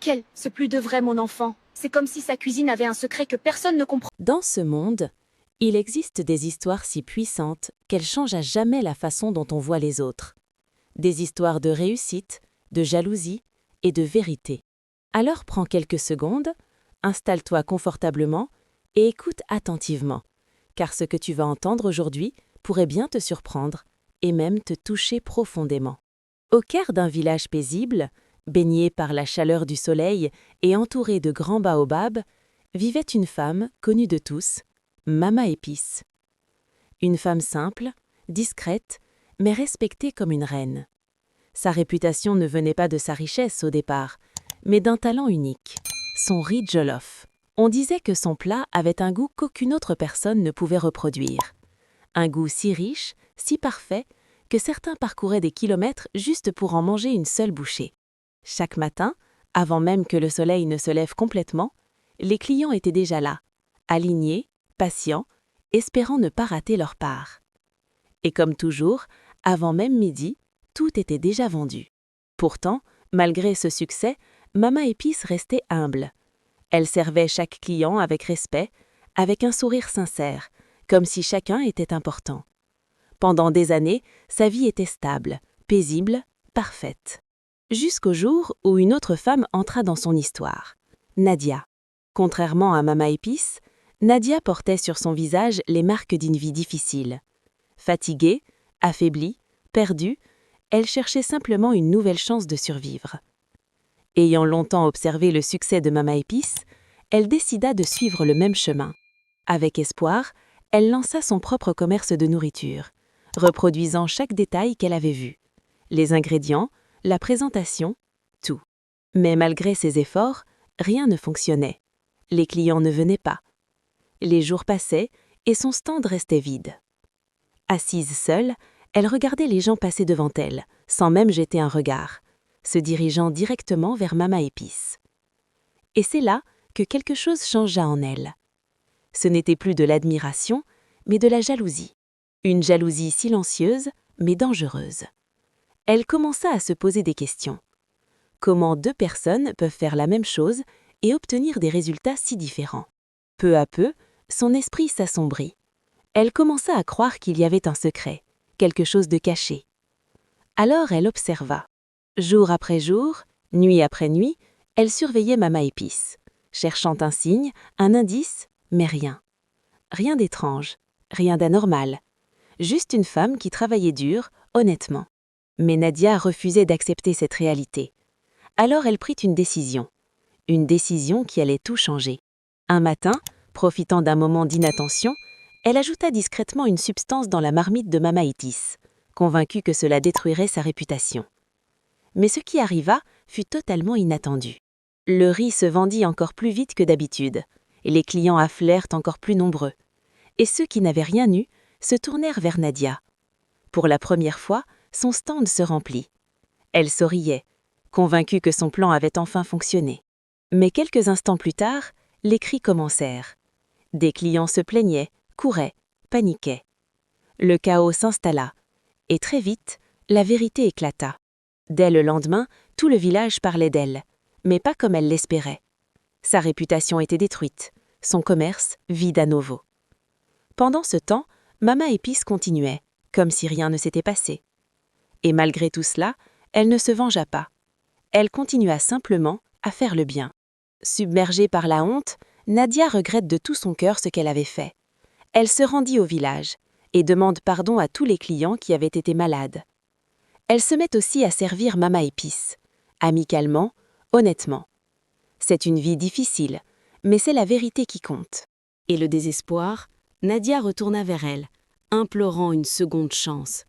qu'elle, c'est plus de vrai mon enfant. C'est comme si sa cuisine avait un secret que personne ne comprend. Dans ce monde, il existe des histoires si puissantes qu'elles changent à jamais la façon dont on voit les autres. Des histoires de réussite, de jalousie et de vérité. Alors prends quelques secondes, installe-toi confortablement et écoute attentivement, car ce que tu vas entendre aujourd'hui pourrait bien te surprendre et même te toucher profondément. Au cœur d'un village paisible, baigné par la chaleur du soleil et entouré de grands baobabs, vivait une femme connue de tous, Mama Épice. Une femme simple, discrète, mais respectée comme une reine. Sa réputation ne venait pas de sa richesse au départ, mais d'un talent unique, son riz jollof. On disait que son plat avait un goût qu'aucune autre personne ne pouvait reproduire. Un goût si riche, si parfait, que certains parcouraient des kilomètres juste pour en manger une seule bouchée. Chaque matin, avant même que le soleil ne se lève complètement, les clients étaient déjà là, alignés, patients, espérant ne pas rater leur part. Et comme toujours, avant même midi, tout était déjà vendu. Pourtant, malgré ce succès, Mama Épice restait humble. Elle servait chaque client avec respect, avec un sourire sincère, comme si chacun était important. Pendant des années, sa vie était stable, paisible, parfaite. Jusqu'au jour où une autre femme entra dans son histoire, Nadia. Contrairement à Mama Épice, Nadia portait sur son visage les marques d'une vie difficile. Fatiguée, affaiblie, perdue, elle cherchait simplement une nouvelle chance de survivre. Ayant longtemps observé le succès de Mama Épice, elle décida de suivre le même chemin. Avec espoir, elle lança son propre commerce de nourriture, reproduisant chaque détail qu'elle avait vu. Les ingrédients, la présentation, tout. Mais malgré ses efforts, rien ne fonctionnait. Les clients ne venaient pas. Les jours passaient et son stand restait vide. Assise seule, elle regardait les gens passer devant elle, sans même jeter un regard, se dirigeant directement vers Mama Épice. Et c'est là que quelque chose changea en elle. Ce n'était plus de l'admiration, mais de la jalousie. Une jalousie silencieuse, mais dangereuse. Elle commença à se poser des questions. Comment deux personnes peuvent faire la même chose et obtenir des résultats si différents? Peu à peu, son esprit s'assombrit. Elle commença à croire qu'il y avait un secret, quelque chose de caché. Alors elle observa. Jour après jour, nuit après nuit, elle surveillait Mama Épice, cherchant un signe, un indice, mais rien. Rien d'étrange, rien d'anormal. Juste une femme qui travaillait dur, honnêtement. Mais Nadia refusait d'accepter cette réalité. Alors elle prit une décision qui allait tout changer. Un matin, profitant d'un moment d'inattention, elle ajouta discrètement une substance dans la marmite de Mama Épice, convaincue que cela détruirait sa réputation. Mais ce qui arriva fut totalement inattendu. Le riz se vendit encore plus vite que d'habitude, et les clients affluèrent encore plus nombreux. Et ceux qui n'avaient rien eu se tournèrent vers Nadia. Pour la première fois, son stand se remplit. Elle souriait, convaincue que son plan avait enfin fonctionné. Mais quelques instants plus tard, les cris commencèrent. Des clients se plaignaient, couraient, paniquaient. Le chaos s'installa, et très vite, la vérité éclata. Dès le lendemain, tout le village parlait d'elle, mais pas comme elle l'espérait. Sa réputation était détruite, son commerce vide à nouveau. Pendant ce temps, Mama Épice continuait, comme si rien ne s'était passé. Et malgré tout cela, elle ne se vengea pas. Elle continua simplement à faire le bien. Submergée par la honte, Nadia regrette de tout son cœur ce qu'elle avait fait. Elle se rendit au village et demande pardon à tous les clients qui avaient été malades. Elle se met aussi à servir Mama Épice, amicalement, honnêtement. C'est une vie difficile, mais c'est la vérité qui compte. Et le désespoir, Nadia retourna vers elle, implorant une seconde chance.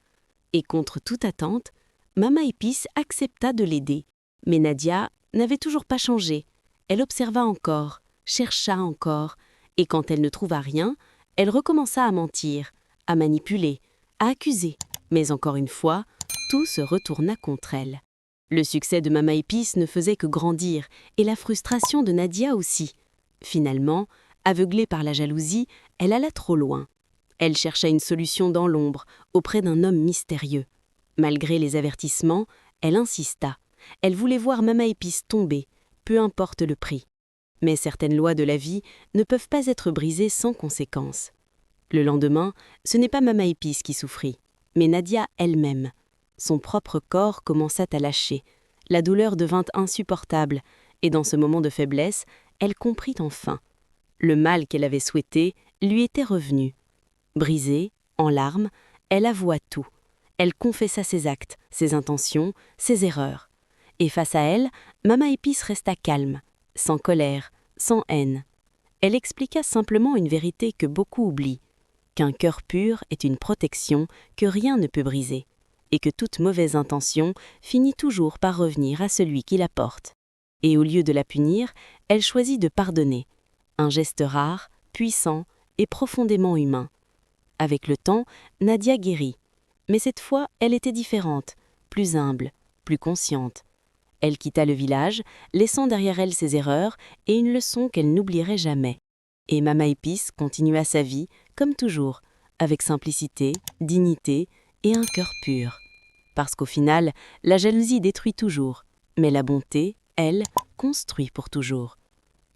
Et contre toute attente, Mama Épice accepta de l'aider. Mais Nadia n'avait toujours pas changé. Elle observa encore, chercha encore, et quand elle ne trouva rien, elle recommença à mentir, à manipuler, à accuser. Mais encore une fois, tout se retourna contre elle. Le succès de Mama Épice ne faisait que grandir, et la frustration de Nadia aussi. Finalement, aveuglée par la jalousie, elle alla trop loin. Elle chercha une solution dans l'ombre, auprès d'un homme mystérieux. Malgré les avertissements, elle insista. Elle voulait voir Mama Épice tomber, peu importe le prix. Mais certaines lois de la vie ne peuvent pas être brisées sans conséquence. Le lendemain, ce n'est pas Mama Épice qui souffrit, mais Nadia elle-même. Son propre corps commença à lâcher. La douleur devint insupportable, et dans ce moment de faiblesse, elle comprit enfin. Le mal qu'elle avait souhaité lui était revenu. Brisée, en larmes, elle avoua tout. Elle confessa ses actes, ses intentions, ses erreurs. Et face à elle, Mama Épice resta calme, sans colère, sans haine. Elle expliqua simplement une vérité que beaucoup oublient, qu'un cœur pur est une protection que rien ne peut briser, et que toute mauvaise intention finit toujours par revenir à celui qui la porte. Et au lieu de la punir, elle choisit de pardonner, un geste rare, puissant et profondément humain. Avec le temps, Nadia guérit, mais cette fois, elle était différente, plus humble, plus consciente. Elle quitta le village, laissant derrière elle ses erreurs et une leçon qu'elle n'oublierait jamais. Et Mama Épice continua sa vie, comme toujours, avec simplicité, dignité et un cœur pur. Parce qu'au final, la jalousie détruit toujours, mais la bonté, elle, construit pour toujours.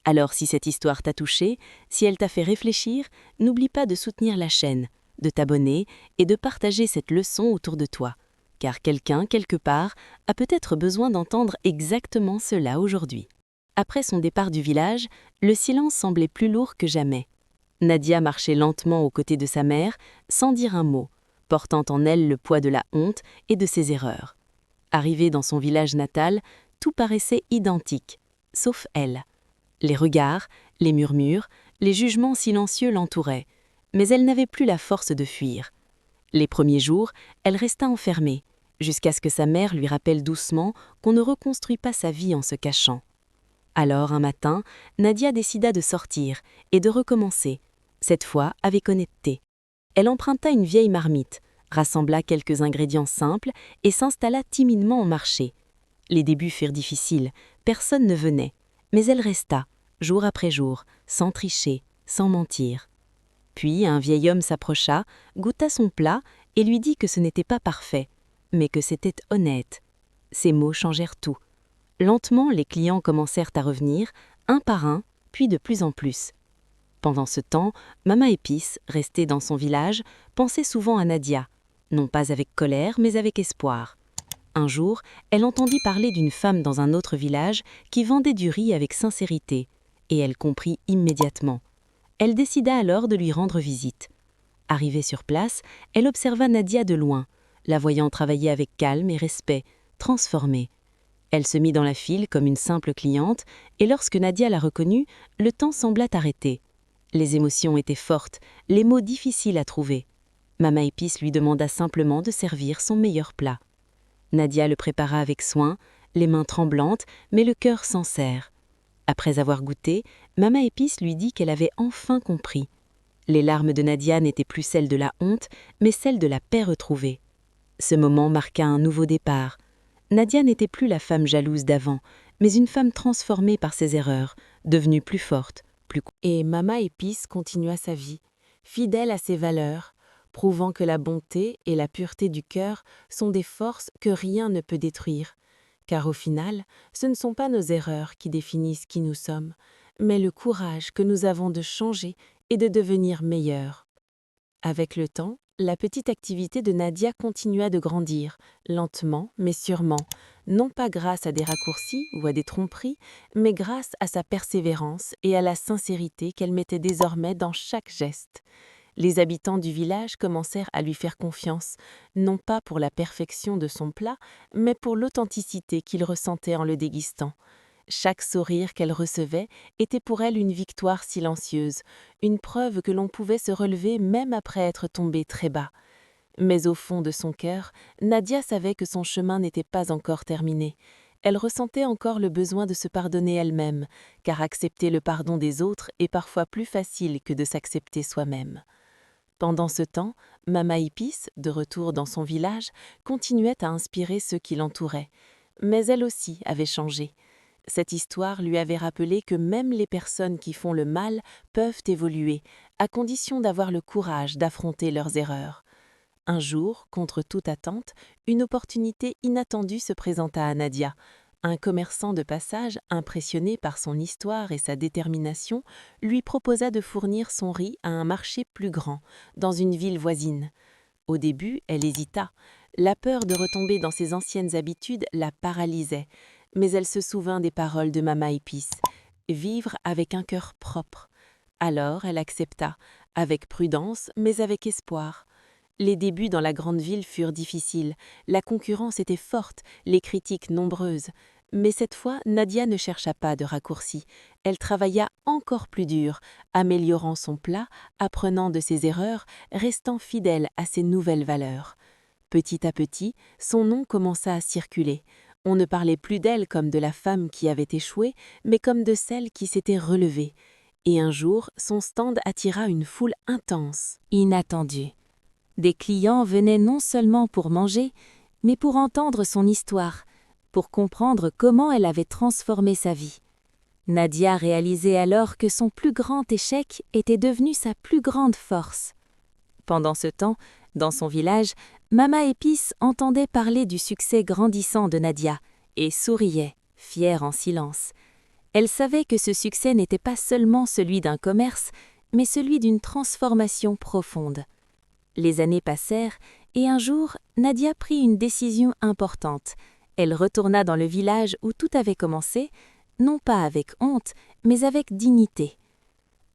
Alors si cette histoire t'a touché, si elle t'a fait réfléchir, n'oublie pas de soutenir la chaîne, de t'abonner et de partager cette leçon autour de toi. Car quelqu'un, quelque part, a peut-être besoin d'entendre exactement cela aujourd'hui. Après son départ du village, le silence semblait plus lourd que jamais. Nadia marchait lentement aux côtés de sa mère, sans dire un mot, portant en elle le poids de la honte et de ses erreurs. Arrivée dans son village natal, tout paraissait identique, sauf elle. Les regards, les murmures, les jugements silencieux l'entouraient, mais elle n'avait plus la force de fuir. Les premiers jours, elle resta enfermée, jusqu'à ce que sa mère lui rappelle doucement qu'on ne reconstruit pas sa vie en se cachant. Alors, un matin, Nadia décida de sortir et de recommencer, cette fois avec honnêteté. Elle emprunta une vieille marmite, rassembla quelques ingrédients simples et s'installa timidement au marché. Les débuts furent difficiles, personne ne venait, mais elle resta, jour après jour, sans tricher, sans mentir. Puis un vieil homme s'approcha, goûta son plat et lui dit que ce n'était pas parfait, mais que c'était honnête. Ces mots changèrent tout. Lentement, les clients commencèrent à revenir, un par un, puis de plus en plus. Pendant ce temps, Mama Épice, restée dans son village, pensait souvent à Nadia, non pas avec colère, mais avec espoir. Un jour, elle entendit parler d'une femme dans un autre village qui vendait du riz avec sincérité, et elle comprit immédiatement. Elle décida alors de lui rendre visite. Arrivée sur place, elle observa Nadia de loin, la voyant travailler avec calme et respect, transformée. Elle se mit dans la file comme une simple cliente, et lorsque Nadia la reconnut, le temps sembla arrêter. Les émotions étaient fortes, les mots difficiles à trouver. Mama Épice lui demanda simplement de servir son meilleur plat. Nadia le prépara avec soin, les mains tremblantes, mais le cœur sincère. Après avoir goûté, Mama Épice lui dit qu'elle avait enfin compris. Les larmes de Nadia n'étaient plus celles de la honte, mais celles de la paix retrouvée. Ce moment marqua un nouveau départ. Nadia n'était plus la femme jalouse d'avant, mais une femme transformée par ses erreurs, devenue plus forte, plus... Et Mama Épice continua sa vie, fidèle à ses valeurs, prouvant que la bonté et la pureté du cœur sont des forces que rien ne peut détruire. Car au final, ce ne sont pas nos erreurs qui définissent qui nous sommes, mais le courage que nous avons de changer et de devenir meilleurs. Avec le temps, la petite activité de Nadia continua de grandir, lentement mais sûrement, non pas grâce à des raccourcis ou à des tromperies, mais grâce à sa persévérance et à la sincérité qu'elle mettait désormais dans chaque geste. Les habitants du village commencèrent à lui faire confiance, non pas pour la perfection de son plat, mais pour l'authenticité qu'ils ressentaient en le dégustant. Chaque sourire qu'elle recevait était pour elle une victoire silencieuse, une preuve que l'on pouvait se relever même après être tombé très bas. Mais au fond de son cœur, Nadia savait que son chemin n'était pas encore terminé. Elle ressentait encore le besoin de se pardonner elle-même, car accepter le pardon des autres est parfois plus facile que de s'accepter soi-même. Pendant ce temps, Mama Épice, de retour dans son village, continuait à inspirer ceux qui l'entouraient. Mais elle aussi avait changé. Cette histoire lui avait rappelé que même les personnes qui font le mal peuvent évoluer, à condition d'avoir le courage d'affronter leurs erreurs. Un jour, contre toute attente, une opportunité inattendue se présenta à Nadia. Un commerçant de passage, impressionné par son histoire et sa détermination, lui proposa de fournir son riz à un marché plus grand, dans une ville voisine. Au début, elle hésita. La peur de retomber dans ses anciennes habitudes la paralysait, mais elle se souvint des paroles de Mama Épice. Vivre avec un cœur propre. Alors elle accepta, avec prudence, mais avec espoir. Les débuts dans la grande ville furent difficiles, la concurrence était forte, les critiques nombreuses. Mais cette fois, Nadia ne chercha pas de raccourci. Elle travailla encore plus dur, améliorant son plat, apprenant de ses erreurs, restant fidèle à ses nouvelles valeurs. Petit à petit, son nom commença à circuler. On ne parlait plus d'elle comme de la femme qui avait échoué, mais comme de celle qui s'était relevée. Et un jour, son stand attira une foule intense, inattendue. Des clients venaient non seulement pour manger, mais pour entendre son histoire, pour comprendre comment elle avait transformé sa vie. Nadia réalisait alors que son plus grand échec était devenu sa plus grande force. Pendant ce temps, dans son village, Mama Épice entendait parler du succès grandissant de Nadia et souriait, fière en silence. Elle savait que ce succès n'était pas seulement celui d'un commerce, mais celui d'une transformation profonde. Les années passèrent et un jour, Nadia prit une décision importante. Elle retourna dans le village où tout avait commencé, non pas avec honte, mais avec dignité.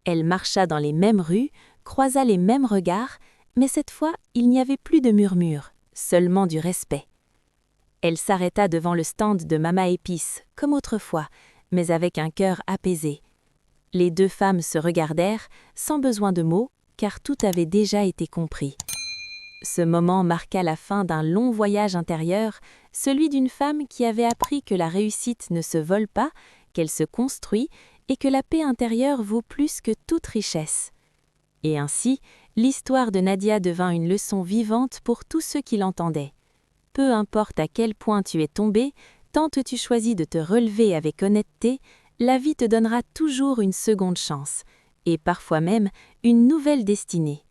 Elle marcha dans les mêmes rues, croisa les mêmes regards, mais cette fois, il n'y avait plus de murmures, seulement du respect. Elle s'arrêta devant le stand de Mama Épice, comme autrefois, mais avec un cœur apaisé. Les deux femmes se regardèrent, sans besoin de mots, car tout avait déjà été compris. Ce moment marqua la fin d'un long voyage intérieur, celui d'une femme qui avait appris que la réussite ne se vole pas, qu'elle se construit et que la paix intérieure vaut plus que toute richesse. Et ainsi, l'histoire de Nadia devint une leçon vivante pour tous ceux qui l'entendaient. Peu importe à quel point tu es tombé, tant que tu choisis de te relever avec honnêteté, la vie te donnera toujours une seconde chance, et parfois même une nouvelle destinée.